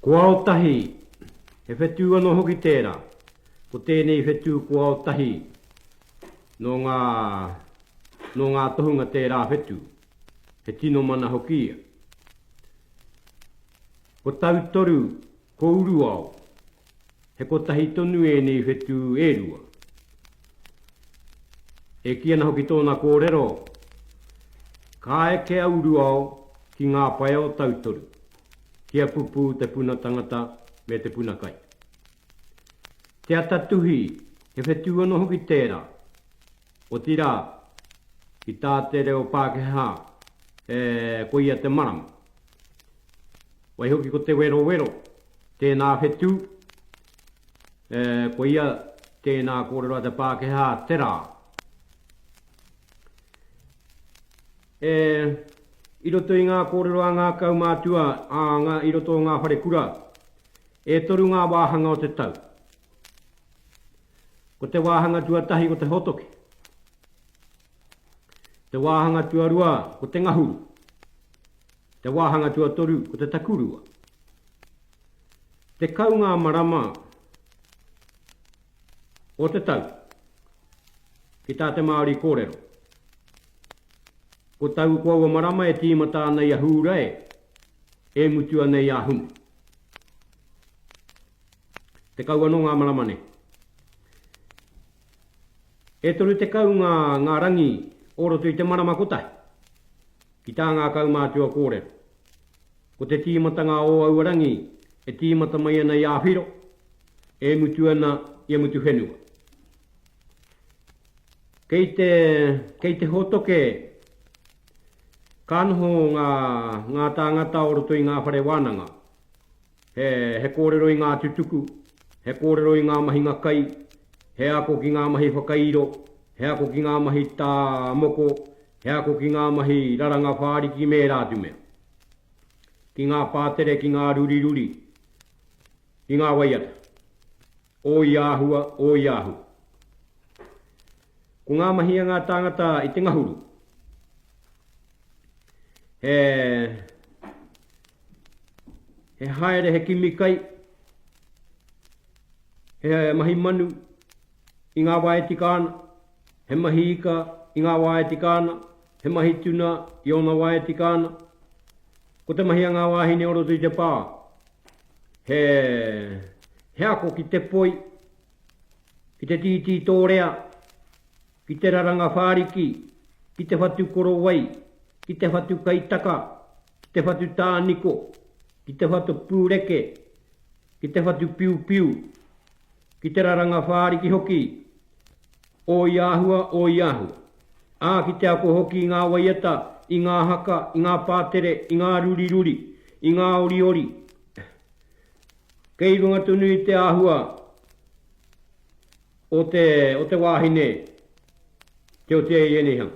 Kua o tahi, he whetua no hoki tērā, ko tēnei whetu kua o tahi, no ngā tohunga tērā whetu, he tino mana hokia. Ko tau toru, ko uru au, he ko tahi tonu e nei whetu e rua. E kia na hoki tōna kōrero, ka eke a uru au ki ngā pae o tau toru, kia pupu te puna tangata me te puna kai. Te atatuhi, he whetua no hoki tērā, o tira, ki tā te reo Pākehā, ko ia te marama. Wai hoki ko te wero wero, tēnā whetu, ko ia tēnā kōrero te Pākehā te rā. I roto i ngā kōrero a ngā kaumātua, i roto o ngā whare kura, e toru ngā wāhanga o te tau. Ko te wāhanga tuatahi ko te hotoke. Te wāhanga tuarua ko te ngahuru. Te wāhanga tuatoru ko te takurua. Te kaunga marama o te tau, ki tā te Māori kōrero. Ko tau kua ua marama e tīmata nei a hūrae, e mutua nei a hunu. Te kaua no ngā marama ne. E toru te kau ngā rangi orotu i te marama kotai, ki tā ngā kaumātua kōrero. Ko te tīmata ngā o auarangi, e tīmata mai ana i a whiro, e mutua na i a mutu whenua. Kei te hotoke, ka noho ngā tāngata o roto i ngā whare wānanga. He kōrero i ngā tutuku, he kōrero i ngā mahi ngā kai, he ako ki ngā mahi whakairo, he ako ki ngā mahi tā moko, he ako ki ngā mahi raranga whāriki me rātu mea. Ki ngā pātere, ki ngā ruri ruri, ki ngā waiata. O iāhua, o iāhu. Ko ngā mahi a ngā tāngata i te ngahuru. He haere he kimikai, he mahi manu i ngā waeti kāna, he mahi ika i ngā waeti kāna, he mahi tuna i o ngā waeti kāna. Ko te mahi a ngā wāhine orotu i te pā, he ako ki te poi, ki te titi tōrea, ki te raranga whāriki, ki te whatu korowai, ki te whatu kaitaka, ki te whatu tāniko, ki te whatu pūreke, ki te whatu piu piu, ki te raranga whāriki hoki, o iāhua, o iāhua. Ki te ako hoki i ngā waiata, i ngā haka, i ngā pātere, i ngā ruri ruri, i ngā ori ori. Kei runga tunu i te āhua o te wāhine, te o te e enehang.